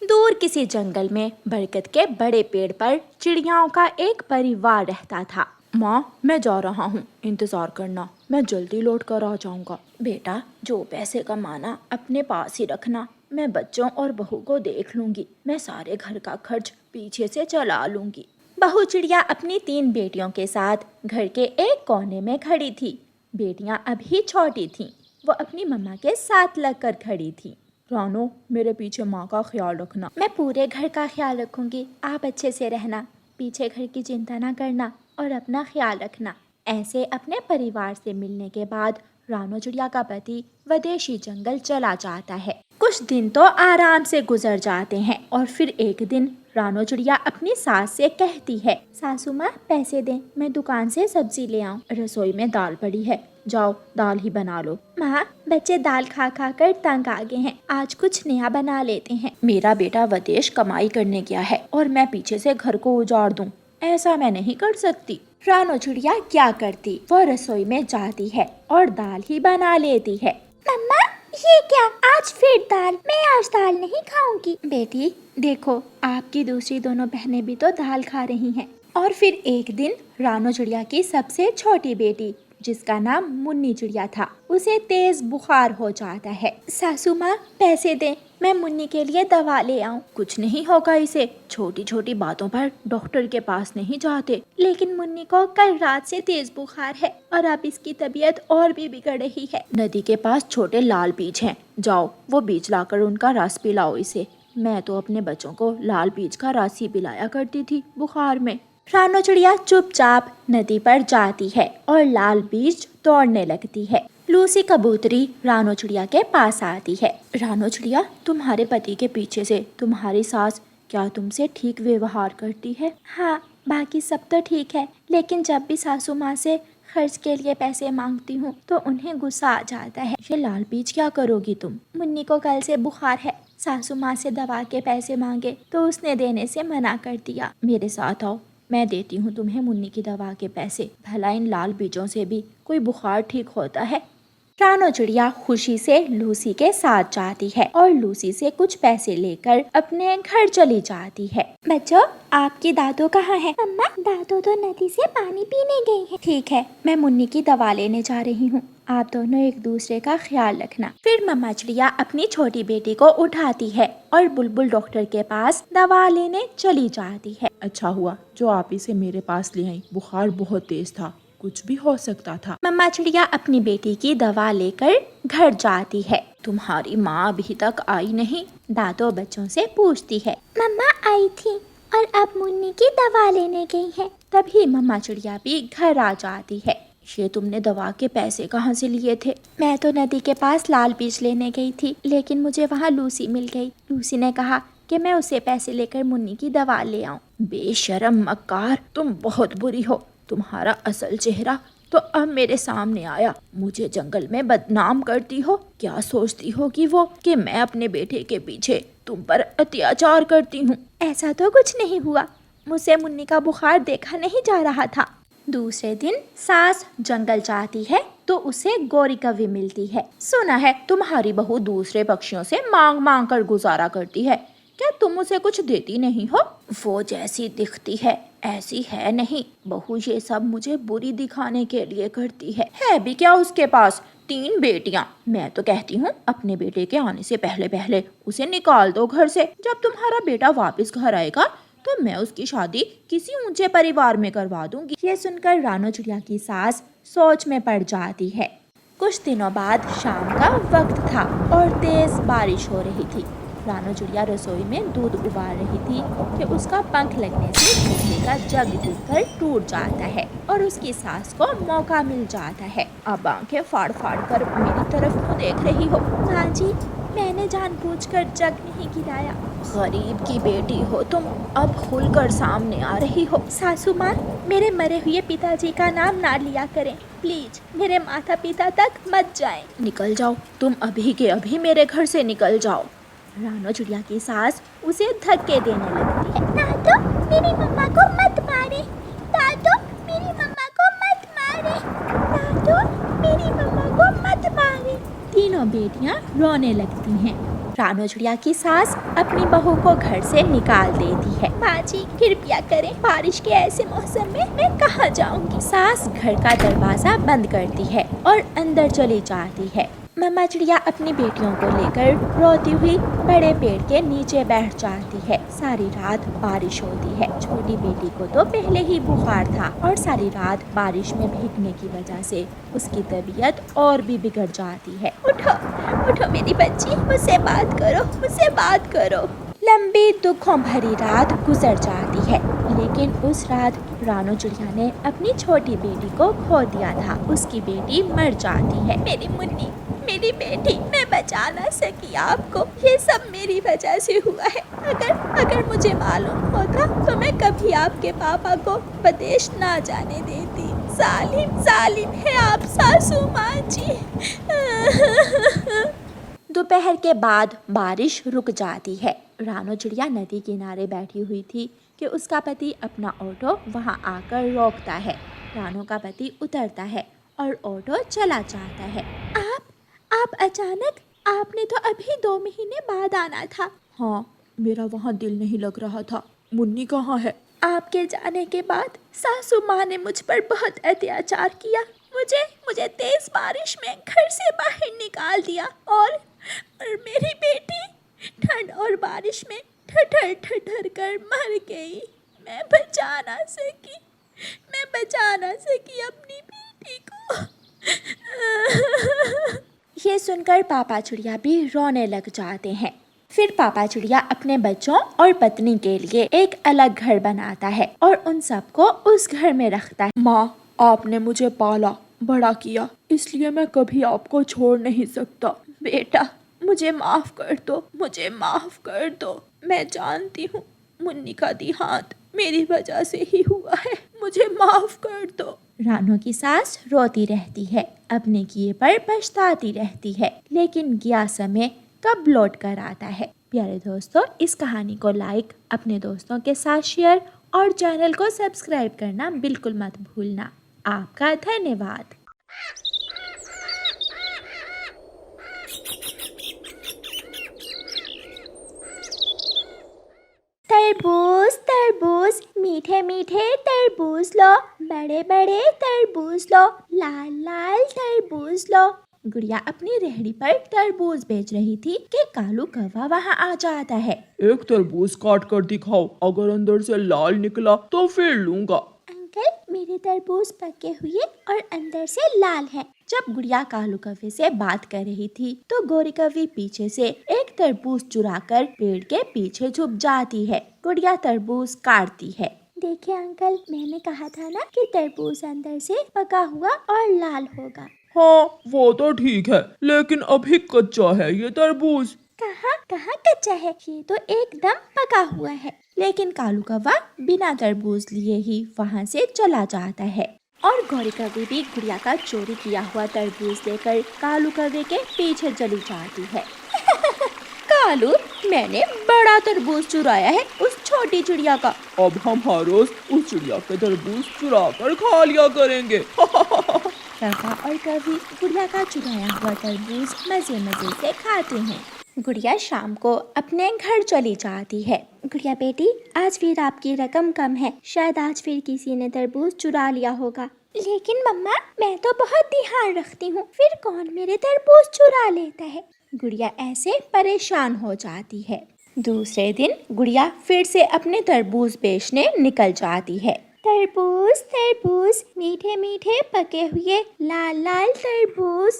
दूर किसी जंगल में बरगद के बड़े पेड़ पर चिड़ियाओं का एक परिवार रहता था। माँ, मैं जा रहा हूँ, इंतजार करना, मैं जल्दी लौट कर आ जाऊंगा। बेटा, जो पैसे कमाना अपने पास ही रखना। मैं बच्चों और बहू को देख लूंगी। मैं सारे घर का खर्च पीछे से चला लूंगी। बहू चिड़िया अपनी 3 बेटियों के साथ घर के एक कोने में खड़ी थी। बेटियां अभी छोटी थीं। वो अपनी मम्मा के साथ लगकर खड़ी थी। रानो, मेरे पीछे माँ का ख्याल रखना। मैं पूरे घर का ख्याल रखूंगी। आप अच्छे से रहना, पीछे घर की चिंता ना करना और अपना ख्याल रखना। ऐसे अपने परिवार से मिलने के बाद रानो चिड़िया का पति विदेशी जंगल चला जाता है। कुछ दिन तो आराम से गुजर जाते हैं और फिर एक दिन रानो चिड़िया अपनी सास से कहती है, सासू माँ पैसे दें, मैं दुकान से सब्जी ले आऊं। रसोई में दाल पड़ी है, जाओ दाल ही बना लो। माँ, बच्चे दाल खा खा कर तंग आ गए हैं, आज कुछ नया बना लेते हैं। मेरा बेटा विदेश कमाई करने गया है और मैं पीछे से घर को उजाड़ दूं, ऐसा मैं नहीं कर सकती। रानो चिड़िया क्या करती, वो रसोई में जाती है और दाल ही बना लेती है। मम्मा, ये क्या, आज फिर दाल? मैं आज दाल नहीं खाऊंगी। बेटी देखो, आपकी दूसरी दोनों बहनें भी तो दाल खा रही हैं। और फिर एक दिन रानो चिड़िया की सबसे छोटी बेटी, जिसका नाम मुन्नी चिड़िया था, उसे तेज बुखार हो जाता है। सासू माँ पैसे दें, मैं मुन्नी के लिए दवा ले आऊं। कुछ नहीं होगा इसे, छोटी छोटी बातों पर डॉक्टर के पास नहीं जाते। लेकिन मुन्नी को कल रात से तेज बुखार है और अब इसकी तबीयत और भी बिगड़ रही है। नदी के पास छोटे लाल बीज हैं, जाओ वो बीज लाकर उनका रस पिलाओ इसे। मैं तो अपने बच्चों को लाल बीज का रस ही पिलाया करती थी बुखार में। रानो चिड़िया चुपचाप नदी पर जाती है और लाल बीज तोड़ने लगती है। लूसी कबूतरी रानो चिड़िया के पास आती है। रानो चिड़िया, तुम्हारे पति के पीछे से तुम्हारी सास क्या तुमसे ठीक व्यवहार करती है? हाँ, बाकी सब तो ठीक है, लेकिन जब भी सासू माँ से खर्च के लिए पैसे मांगती हूँ तो उन्हें गुस्सा आ जाता है। ये लाल बीज क्या करोगी तुम? मुन्नी को कल से बुखार है, सासू माँ से दवा के पैसे मांगे तो उसने देने से मना कर दिया। मेरे साथ आओ, मैं देती हूँ तुम्हें मुन्नी की दवा के पैसे। भला इन लाल बीजों से भी कोई बुखार ठीक होता है? रानो चिड़िया खुशी से लूसी के साथ जाती है और लूसी से कुछ पैसे लेकर अपने घर चली जाती है। बच्चों, आपकी दादू कहाँ है? मम्मा, दादू तो नदी से पानी पीने गई है। ठीक है, मैं मुन्नी की दवा लेने जा रही हूँ, आप दोनों एक दूसरे का ख्याल रखना। फिर मम्मा चिड़िया अपनी छोटी बेटी को उठाती है और बुलबुल डॉक्टर के पास दवा लेने चली जाती है। अच्छा हुआ जो आप इसे मेरे पास ले आई, बुखार बहुत तेज था, कुछ भी हो सकता था। मम्मा चिड़िया अपनी बेटी की दवा लेकर घर जाती है। तुम्हारी माँ अभी तक आई नहीं? दादू बच्चों से पूछती है। मम्मा आई थी और अब मुन्नी की दवा लेने गई है। तभी मम्मा चिड़िया भी घर आ जाती है। ये तुमने दवा के पैसे कहाँ से लिए थे? मैं तो नदी के पास लाल बीज लेने गई थी, लेकिन मुझे वहाँ लूसी मिल गई। लूसी ने कहा कि मैं उसे पैसे लेकर मुन्नी की दवा ले आऊं। बेशरम मक्कार, तुम बहुत बुरी हो। तुम्हारा असल चेहरा तो अब मेरे सामने आया। मुझे जंगल में बदनाम करती हो। क्या सोचती हो कि वो कि मैं अपने बेटे के पीछे तुम पर अत्याचार करती हूँ? ऐसा तो कुछ नहीं हुआ, मुझसे मुन्नी का बुखार देखा नहीं जा रहा था। दूसरे दिन सास जंगल जाती है तो उसे गोरी कौवी मिलती है। सुना है तुम्हारी बहू दूसरे पक्षियों से मांग मांग कर गुजारा करती है, क्या तुम उसे कुछ देती नहीं हो? वो जैसी दिखती है ऐसी है नहीं। बहू ये सब मुझे बुरी दिखाने के लिए करती है भी क्या उसके पास 3 बेटियां। मैं तो कहती हूँ अपने बेटे के आने से पहले पहले उसे निकाल दो घर से। जब तुम्हारा बेटा वापस घर आएगा तो मैं उसकी शादी किसी ऊंचे परिवार में करवा दूंगी। ये सुनकर रानो चिड़िया की सास सोच में पड़ जाती है। कुछ दिनों बाद शाम का वक्त था और तेज बारिश हो रही थी। रानो चिड़िया रसोई में दूध उबाल रही थी कि उसका पंख लगने से बिजली का जग टूटकर टूट जाता है और उसकी सास को मौका मिल जाता है। अब आंखें फाड़ फाड़ कर मेरी तरफ क्यों देख रही हो? माँ जी, मैंने जानबूझकर जग नहीं गिराया। गरीब की बेटी हो तुम, अब खुलकर सामने आ रही हो। सासू माँ, मेरे मरे हुए पिताजी का नाम ना लिया करें प्लीज। मेरे माता पिता तक मत जाएं। निकल जाओ, तुम अभी के अभी मेरे घर से निकल जाओ। रानो चिड़िया की सास उसे धक्के देने लगती है। दादू, मेरी मम्मा को मत मारे। दादू, मेरी मम्मा को मत मारे। दादू, मेरी मम्मा को मत मारे। तीनों बेटियां रोने लगती हैं। रानो चिड़िया की सास अपनी बहू को घर से निकाल देती है। माँ जी कृपया करें, बारिश के ऐसे मौसम में मैं कहाँ जाऊंगी। सास घर का दरवाजा बंद करती है और अंदर चली जाती है। मम्मा चिड़िया अपनी बेटियों को लेकर रोती हुई बड़े पेड़ के नीचे बैठ जाती है। सारी रात बारिश होती है। छोटी बेटी को तो पहले ही बुखार था और सारी रात बारिश में भीगने की वजह से उसकी तबीयत और भी बिगड़ जाती है। उठो उठो मेरी बच्ची, मुझसे बात करो, मुझसे बात करो। लंबी दुखों भरी रात गुजर जाती है, लेकिन उस रात रानो चिड़िया ने अपनी छोटी बेटी को खो दिया था। उसकी बेटी मर जाती है। मेरी मुन्नी, मेरी बेटी, मैं बचा ना सकी आपको। ये सब मेरी वजह से हुआ है। अगर मुझे मालूम होता तो मैं कभी आपके पापा को विदेश ना जाने देती। जालिम है आप सासू माँ जी। दोपहर के बाद बारिश रुक जाती है। रानो चिड़िया नदी किनारे बैठी हुई थी कि उसका पति अपना ऑटो वहां आकर रोकता है। रानो का पति उतरता है और ऑटो चला जाता है। आप अचानक, आपने तो अभी 2 महीने बाद आना था। हाँ, मेरा वहाँ दिल नहीं लग रहा था। मुन्नी कहाँ है? आपके जाने के बाद सासू माँ ने मुझ पर बहुत अत्याचार किया। मुझे तेज बारिश में घर से बाहर निकाल दिया और मेरी बेटी ठंड और बारिश में ठठर कर मर गई। मैं बचा ना सकी अपनी बेटी को। ये सुनकर पापा चिड़िया भी रोने लग जाते हैं। फिर पापा चिड़िया अपने बच्चों और पत्नी के लिए एक अलग घर बनाता है और उन सबको उस घर में रखता है। माँ, आपने मुझे पाला बड़ा किया, इसलिए मैं कभी आपको छोड़ नहीं सकता। बेटा मुझे माफ कर दो। मैं जानती हूँ मुन्नी का देहांत मेरी वजह से ही हुआ है। मुझे माफ कर दो। रानो की सास रोती रहती है, अपने किए पर पछताती रहती है, लेकिन गया समय कब लौट कर आता है। प्यारे दोस्तों, इस कहानी को लाइक, अपने दोस्तों के साथ शेयर और चैनल को सब्सक्राइब करना बिल्कुल मत भूलना। आपका धन्यवाद। तरबूज, मीठे मीठे तरबूज लो, बड़े बड़े तरबूज लो, लाल लाल तरबूज लो। गुड़िया अपनी रेहड़ी पर तरबूज बेच रही थी कि कालू कौवा वहाँ आ जाता है। एक तरबूज काट कर दिखाओ, अगर अंदर से लाल निकला तो फिर लूंगा। अंकल, मेरे तरबूज पके हुए और अंदर से लाल है। जब गुड़िया कालू कौवे से बात कर रही थी तो गोरी कौवी पीछे से एक तरबूज चुराकर पेड़ के पीछे छुप जाती है। गुड़िया तरबूज काटती है। देखिए अंकल, मैंने कहा था ना कि तरबूज अंदर से पका हुआ और लाल होगा। हाँ, वो तो ठीक है, लेकिन अभी कच्चा है ये तरबूज। कहाँ कच्चा है? ये तो एकदम पका हुआ है। लेकिन कालू कौवा बिना तरबूज लिए ही वहाँ से चला जाता है और गोरी कौवी भी गुड़िया का चोरी किया हुआ तरबूज लेकर कालू कौवे के पीछे चली जाती है। कालू, मैंने बड़ा तरबूज चुराया है उस छोटी चिड़िया का। अब हम हर रोज उस चिड़िया के तरबूज चुरा कर खा लिया करेंगे। कौवा और कौवी गुड़िया का चुराया हुआ तरबूज मजे मजे से खाते हैं। गुड़िया शाम को अपने घर चली जाती है। गुड़िया बेटी, आज फिर आपकी रकम कम है। शायद आज फिर किसी ने तरबूज चुरा लिया होगा। लेकिन मम्मा, मैं तो बहुत ध्यान रखती हूँ, फिर कौन मेरे तरबूज चुरा लेता है? गुड़िया ऐसे परेशान हो जाती है। दूसरे दिन गुड़िया फिर से अपने तरबूज बेचने निकल जाती है। तरबूज, मीठे मीठे पके हुए लाल लाल तरबूज।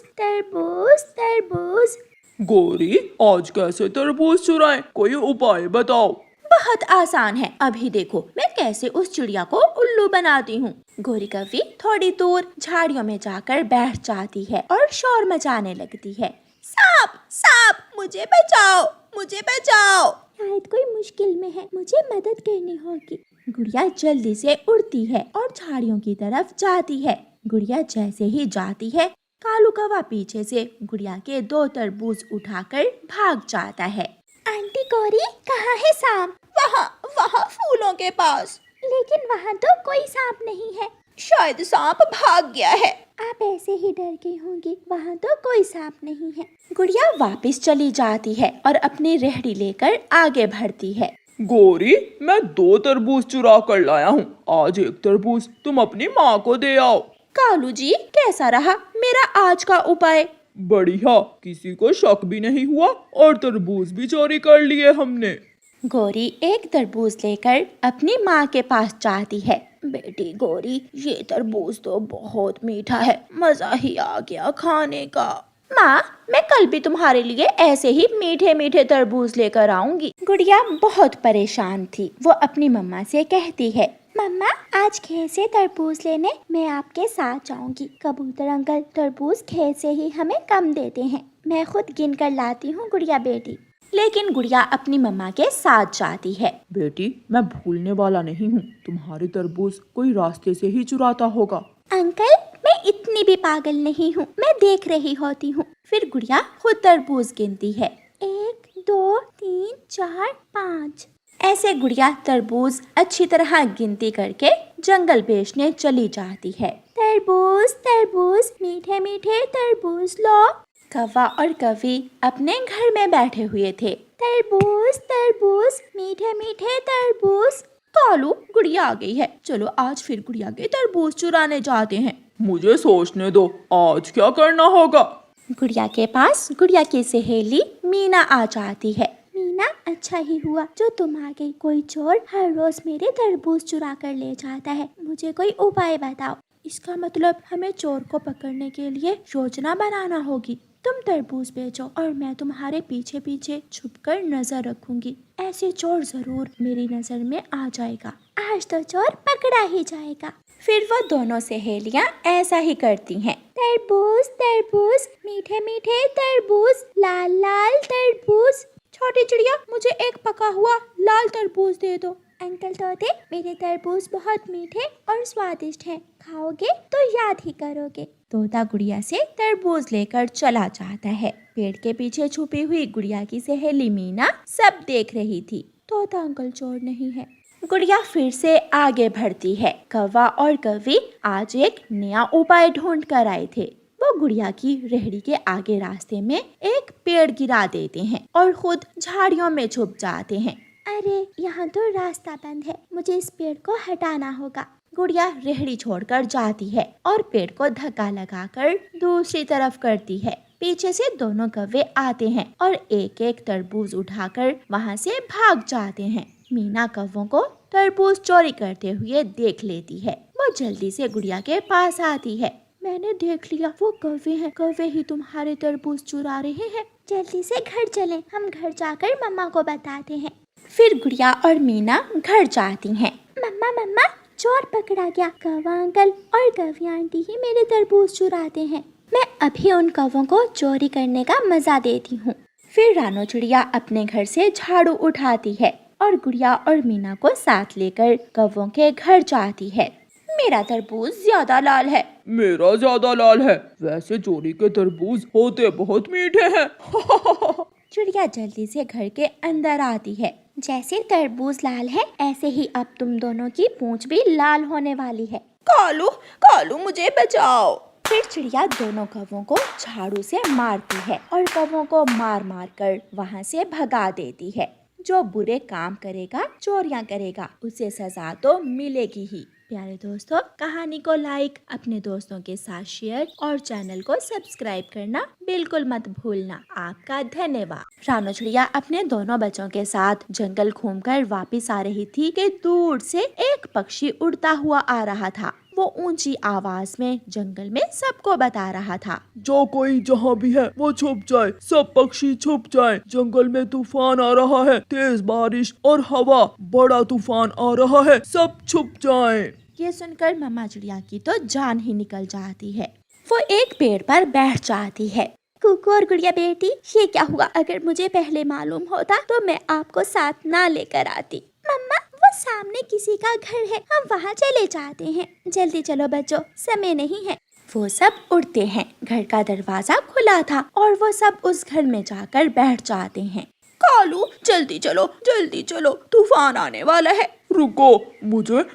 गोरी, आज कैसे तरबूज चुराएं? कोई उपाय बताओ। बहुत आसान है, अभी देखो मैं कैसे उस चिड़िया को उल्लू बनाती हूँ। गोरी कौवी थोड़ी दूर झाड़ियों में जाकर बैठ जाती है और शोर मचाने लगती है। सांप, मुझे बचाओ। शायद कोई मुश्किल में है, मुझे मदद करनी होगी। गुड़िया जल्दी से उड़ती है और झाड़ियों की तरफ जाती है। गुड़िया जैसे ही जाती है, कालू कौवा पीछे से गुड़िया के 2 तरबूज उठाकर भाग जाता है। आंटी गौरी, कहाँ है सांप? वहाँ फूलों के पास। लेकिन वहाँ तो कोई सांप नहीं है। शायद सांप भाग गया है। आप ऐसे ही डर गई होंगी, वहाँ तो कोई सांप नहीं है। गुड़िया वापस चली जाती है और अपनी रेहड़ी लेकर आगे बढ़ती है। गौरी, मैं 2 तरबूज चुरा कर लाया हूँ। आज एक तरबूज तुम अपनी माँ को दे आओ। कालू जी, कैसा रहा मेरा आज का उपाय? बढ़िया, किसी को शक भी नहीं हुआ और तरबूज भी चोरी कर लिए हमने। गौरी एक तरबूज लेकर अपनी माँ के पास जाती है। बेटी गौरी, ये तरबूज तो बहुत मीठा है, मजा ही आ गया खाने का। माँ, मैं कल भी तुम्हारे लिए ऐसे ही मीठे मीठे तरबूज लेकर आऊंगी। गुड़िया बहुत परेशान थी। वो अपनी मम्मा से कहती है, मम्मा, आज खेत से तरबूज लेने मैं आपके साथ जाऊंगी। कबूतर अंकल तरबूज खेत से ही हमें कम देते हैं। मैं खुद गिन कर लाती हूँ गुड़िया बेटी। लेकिन गुड़िया अपनी मम्मा के साथ जाती है। बेटी, मैं भूलने वाला नहीं हूँ, तुम्हारे तरबूज कोई रास्ते से ही चुराता होगा। अंकल, मैं इतनी भी पागल नहीं हूँ, मैं देख रही होती हूँ। फिर गुड़िया खुद तरबूज गिनती है। 1 2 3 4 5। ऐसे गुड़िया तरबूज अच्छी तरह गिनती करके जंगल बेचने चली जाती है। तरबूज तरबूज, मीठे मीठे तरबूज लो। कौवा और कवि अपने घर में बैठे हुए थे। तरबूज तरबूज, मीठे मीठे तरबूज। कालू, गुड़िया आ गई है, चलो आज फिर गुड़िया के तरबूज चुराने जाते हैं। मुझे सोचने दो, आज क्या करना होगा। गुड़िया के पास गुड़िया की सहेली मीना आ जाती है। मीना, अच्छा ही हुआ जो तुम आ गई। कोई चोर हर रोज मेरे तरबूज चुरा कर ले जाता है, मुझे कोई उपाय बताओ। इसका मतलब हमें चोर को पकड़ने के लिए योजना बनाना होगी। तुम तरबूज बेचो और मैं तुम्हारे पीछे पीछे छुपकर नजर रखूंगी। ऐसे चोर जरूर मेरी नजर में आ जाएगा। आज तो चोर पकड़ा ही जाएगा। फिर वो दोनों सहेलियां ऐसा ही करती हैं। तरबूज तरबूज, मीठे मीठे तरबूज, लाल लाल तरबूज। छोटी चिड़िया, मुझे एक पका हुआ लाल तरबूज दे दो। अंकल तोते, मेरे तरबूज बहुत मीठे और स्वादिष्ट हैं, खाओगे तो याद ही करोगे। तोता गुड़िया से तरबूज लेकर चला जाता है। पेड़ के पीछे छुपी हुई गुड़िया की सहेली मीना सब देख रही थी। तोता अंकल चोर नहीं है। गुड़िया फिर से आगे बढ़ती है। कौवा और कवि आज एक नया उपाय ढूंढ कर आए थे। वो गुड़िया की रेहड़ी के आगे रास्ते में एक पेड़ गिरा देते हैं और खुद झाड़ियों में छुप जाते हैं। अरे, यहाँ तो रास्ता बंद है, मुझे इस पेड़ को हटाना होगा। गुड़िया रेहड़ी छोड़कर जाती है और पेड़ को धक्का लगाकर दूसरी तरफ करती है। पीछे से दोनों कौवे आते हैं और एक एक तरबूज उठाकर वहाँ से भाग जाते हैं। मीना कौवों को तरबूज चोरी करते हुए देख लेती है। वो जल्दी से गुड़िया के पास आती है। मैंने देख लिया, वो कौवे हैं, कौवे ही तुम्हारे तरबूज चुरा रहे हैं। जल्दी से घर चलें, हम घर जाकर मम्मा को बताते हैं। फिर गुड़िया और मीना घर जाती हैं। मम्मा मम्मा, चोर पकड़ा गया। कौवा अंकल और कौवी आंटी ही मेरे तरबूज चुराते हैं। मैं अभी उन कौवों को चोरी करने का मजा देती हूँ। फिर रानो चिड़िया अपने घर से झाड़ू उठाती है और गुड़िया और मीना को साथ लेकर कौवों के घर जाती है। मेरा तरबूज ज्यादा लाल है। मेरा ज्यादा लाल है। वैसे चोरी के तरबूज होते बहुत मीठे हैं। चिड़िया जल्दी से घर के अंदर आती है। जैसे तरबूज लाल है, ऐसे ही अब तुम दोनों की पूंछ भी लाल होने वाली है। कालू, कालू मुझे बचाओ। फिर चिड़िया दोनों कौवों को झाड़ू से मारती है और कौवों को मार मार कर वहाँ से भगा देती है। जो बुरे काम करेगा, चोरियां करेगा, उसे सजा तो मिलेगी ही। प्यारे दोस्तों, कहानी को लाइक, अपने दोस्तों के साथ शेयर और चैनल को सब्सक्राइब करना बिल्कुल मत भूलना। आपका धन्यवाद। रानो चिड़िया अपने दोनों बच्चों के साथ जंगल घूमकर वापस आ रही थी कि दूर से एक पक्षी उड़ता हुआ आ रहा था। वो ऊंची आवाज में जंगल में सबको बता रहा था, जो कोई जहाँ भी है वो छुप जाए, सब पक्षी छुप जाएं। जंगल में तूफान आ रहा है, तेज बारिश और हवा, बड़ा तूफान आ रहा है, सब छुप जाएं। ये सुनकर मम्मा चिड़िया की तो जान ही निकल जाती है। वो एक पेड़ पर बैठ जाती है। कुकू और गुड़िया बेटी, ये क्या हुआ? अगर मुझे पहले मालूम होता तो मैं आपको साथ ना लेकर आती। मम्मा, वो सामने किसी का घर है, हम वहाँ चले जाते हैं। जल्दी चलो बच्चों, समय नहीं है। वो सब उड़ते हैं। घर का दरवाजा खुला था और वो सब उस घर में जाकर बैठ जाते हैं। कालू, जल्दी चलो, तूफान आने वाला है। रुको,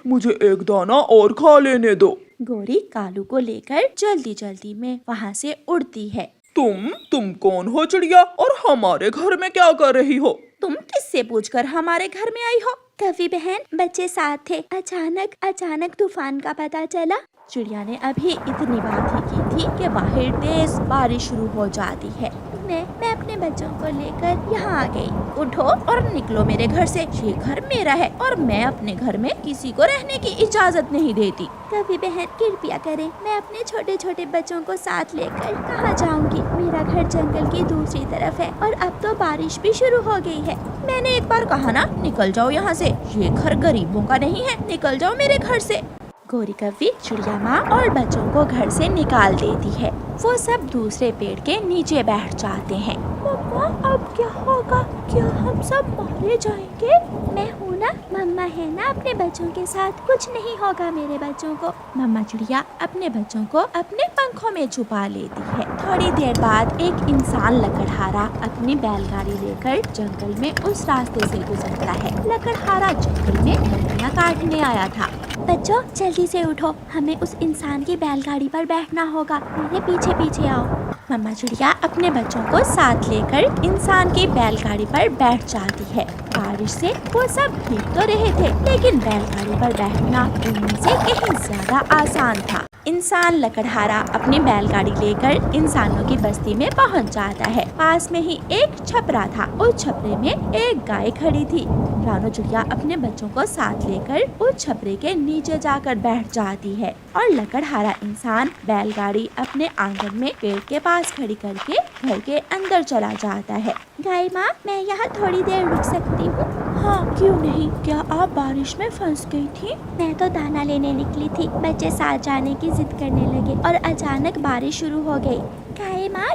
मुझे एक दाना और खा लेने दो। गोरी कालू को लेकर जल्दी जल्दी में वहाँ से उड़ती है। तुम कौन हो चिड़िया, और हमारे घर में क्या कर रही हो? तुम किससे पूछकर हमारे घर में आई हो? कवि बहन, बच्चे साथ थे, अचानक तूफान का पता चला। चिड़िया ने अभी इतनी बात ही की थी कि बाहर तेज बारिश शुरू हो जाती है। मैं अपने बच्चों को लेकर यहाँ आ गई। उठो और निकलो मेरे घर से। ये घर मेरा है और मैं अपने घर में किसी को रहने की इजाजत नहीं देती। कवि बहन, कृपया करें, मैं अपने छोटे छोटे बच्चों को साथ लेकर कहाँ जाऊँगी? मेरा घर जंगल की दूसरी तरफ है और अब तो बारिश भी शुरू हो गई है। मैंने एक बार कहा ना, निकल जाओ यहाँ से। ये घर गरीबों का नहीं है, निकल जाओ मेरे घर से। गोरी कव्वी चिड़िया माँ और बच्चों को घर से निकाल देती है। वो सब दूसरे पेड़ के नीचे बैठ जाते हैं। मम्मा, अब क्या होगा? क्या हम सब मारे जाएंगे? मैं हूँ ना, मम्मा है ना अपने बच्चों के साथ, कुछ नहीं होगा मेरे बच्चों को। मम्मा चिड़िया अपने बच्चों को अपने पंखों में छुपा लेती है। थोड़ी देर बाद एक इंसान लकड़हारा अपनी बैलगाड़ी लेकर जंगल में उस रास्ते से गुजरता है। लकड़हारा जंगल में लकड़ियाँ काटने आया था। बच्चों, जल्दी से उठो, हमें उस इंसान की बैलगाड़ी पर बैठना होगा। मेरे पीछे पीछे आओ। मम्मा चिड़िया अपने बच्चों को साथ लेकर इंसान की बैलगाड़ी पर बैठ जाती है। बारिश से वो सब भीग तो रहे थे, लेकिन बैलगाड़ी पर बैठना उनमें से कहीं ज्यादा आसान था। इंसान लकड़हारा अपनी बैलगाड़ी लेकर इंसानों की बस्ती में पहुंच जाता है। पास में ही एक छपरा था। उस छपरे में एक गाय खड़ी थी। रानो चिड़िया अपने बच्चों को साथ लेकर उस छपरे के नीचे जाकर बैठ जाती है और लकड़हारा इंसान बैलगाड़ी अपने आंगन में पेड़ के पास खड़ी करके घर के अंदर चला जाता है। गाय माँ, मैं यहाँ थोड़ी देर रुक सकती हूँ? हाँ, क्यों नहीं। क्या आप बारिश में फंस गई थी? मैं तो दाना लेने निकली थी, बच्चे साथ जाने की जिद करने लगे और अचानक बारिश शुरू हो गई। गाय माँ,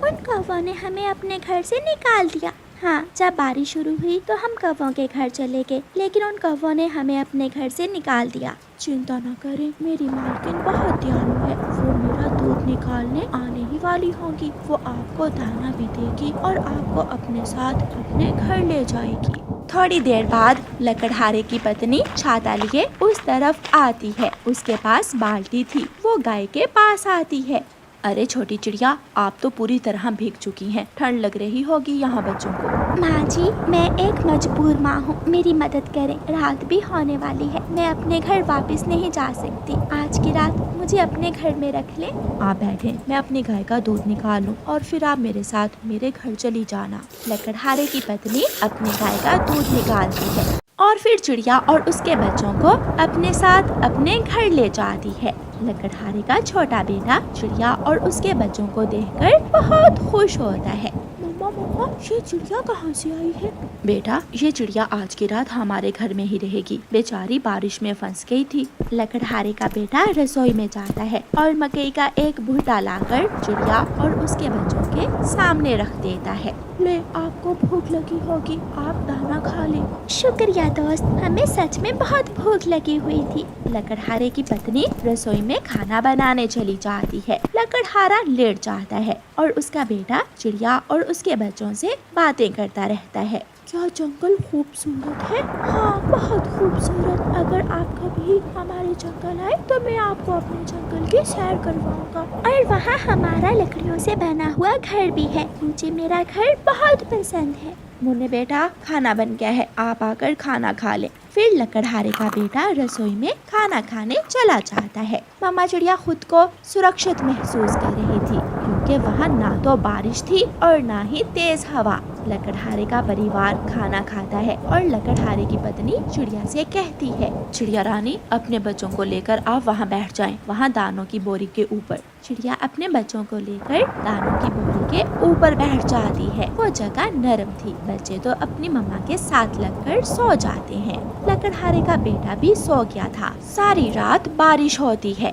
उन कौवों ने हमें अपने घर से निकाल दिया। हाँ, जब बारिश शुरू हुई तो हम कौवों के घर चले गए, लेकिन उन कौवों ने हमें अपने घर से निकाल दिया। चिंता न करें, मेरी मालकिन बहुत दयालु है। वो मेरा दूध निकालने आने ही वाली होगी। वो आपको दाना भी देगी और आपको अपने साथ अपने घर ले जाएगी। थोड़ी देर बाद लकड़हारे की पत्नी छाता लिए उस तरफ आती है। उसके पास बाल्टी थी। वो गाय के पास आती है। अरे छोटी चिड़िया, आप तो पूरी तरह भीग चुकी हैं। ठंड लग रही होगी यहाँ बच्चों को। माँ जी, मैं एक मजबूर माँ हूँ, मेरी मदद करें। रात भी होने वाली है, मैं अपने घर वापस नहीं जा सकती। आज की रात मुझे अपने घर में रख लें। आप बैठे, मैं अपनी गाय का दूध निकालूं और फिर आप मेरे साथ मेरे घर चली जाना। लकड़हारे की पत्नी अपनी गाय का दूध निकालती है और फिर चिड़िया और उसके बच्चों को अपने साथ अपने घर ले जाती है। लकड़हारे का छोटा बेटा चिड़िया और उसके बच्चों को देखकर बहुत खुश होता है। मम्मा, ये चिड़िया कहाँ से आई है? बेटा, ये चिड़िया आज की रात हमारे घर में ही रहेगी। बेचारी बारिश में फंस गई थी। लकड़हारे का बेटा रसोई में जाता है और मकई का एक भुट्टा लाकर चिड़िया और उसके बच्चों के सामने रख देता है। ले, आपको भूख लगी होगी, आप दाना खा ले। शुक्रिया दोस्त, हमें सच में बहुत भूख लगी हुई थी। लकड़हारे की पत्नी रसोई में खाना बनाने चली जाती है। लकड़हारा लेट जाता है और उसका बेटा चिड़िया और उसके बच्चों से बातें करता रहता है। क्या जंगल खूबसूरत है? हाँ, बहुत खूबसूरत। अगर आप कभी हमारे जंगल आए तो मैं आपको अपने जंगल की सैर करवाऊंगा। और वहाँ हमारा लकड़ियों से बना हुआ घर भी है। मुझे मेरा घर बहुत पसंद है। मुन्ने बेटा, खाना बन गया है, आप आकर खाना खा ले। फिर लकड़हारे का बेटा रसोई में खाना खाने चला जाता है। मामा चिड़िया खुद को सुरक्षित महसूस कर रही थी, क्योंकि वहाँ ना तो बारिश थी और ना ही तेज हवा। लकड़हारे का परिवार खाना खाता है और लकड़हारे की पत्नी चिड़िया से कहती है, चिड़िया रानी, अपने बच्चों को लेकर आप वहाँ बैठ जाएं, वहाँ दानों की बोरी के ऊपर। चिड़िया अपने बच्चों को लेकर दानों की बोरी के ऊपर बैठ जाती है। वो जगह नरम थी। बच्चे तो अपनी मम्मा के साथ लगकर सो जाते हैं। लकड़हारे का बेटा भी सो गया था। सारी रात बारिश होती है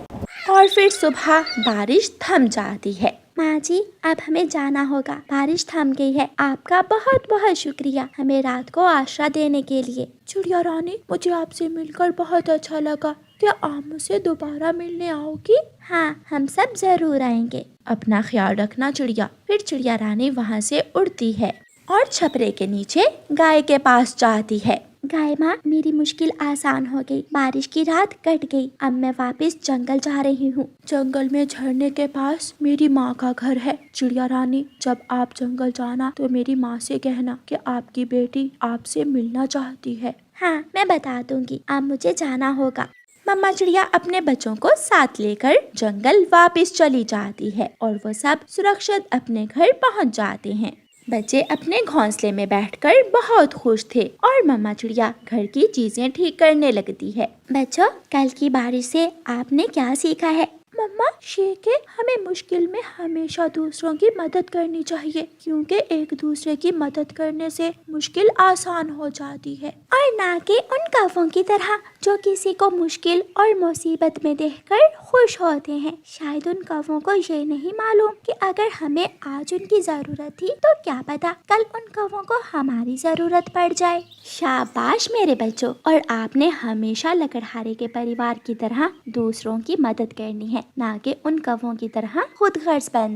और फिर सुबह बारिश थम जाती है। माँ जी, अब हमें जाना होगा, बारिश थम गई है। आपका बहुत बहुत शुक्रिया हमें रात को आश्रय देने के लिए। चिड़िया रानी, मुझे आपसे मिलकर बहुत अच्छा लगा। क्या आप मुझसे दोबारा मिलने आओगी? हाँ, हम सब जरूर आएंगे। अपना ख्याल रखना चिड़िया। फिर चिड़िया रानी वहाँ से उड़ती है और छपरे के नीचे गाय के पास जाती है। गाय माँ, मेरी मुश्किल आसान हो गई। बारिश की रात कट गई। अब मैं वापस जंगल जा रही हूँ। जंगल में झरने के पास मेरी माँ का घर है। चिड़िया रानी, जब आप जंगल जाना तो मेरी माँ से कहना कि आपकी बेटी आपसे मिलना चाहती है। हाँ, मैं बता दूंगी। अब मुझे जाना होगा। मम्मा चिड़िया अपने बच्चों को साथ लेकर जंगल वापस चली जाती है और वो सब सुरक्षित अपने घर पहुंच जाते हैं। बच्चे अपने घोंसले में बैठकर बहुत खुश थे और मम्मा चिड़िया घर की चीजें ठीक करने लगती है। बच्चों, कल की बारिश से आपने क्या सीखा है? मम्मा, शेर है, हमें मुश्किल में हमेशा दूसरों की मदद करनी चाहिए, क्योंकि एक दूसरे की मदद करने से मुश्किल आसान हो जाती है। और ना कि उन कौवों की तरह जो किसी को मुश्किल और मुसीबत में देखकर खुश होते हैं। शायद उन कौवों को ये नहीं मालूम कि अगर हमें आज उनकी जरूरत थी तो क्या पता कल उन कौवों को हमारी जरूरत पड़ जाए। शाबाश मेरे बच्चों, और आपने हमेशा लकड़हारे के परिवार की तरह दूसरों की मदद करनी है, ना कि उन कौवों की तरह खुद गर्ज बनना।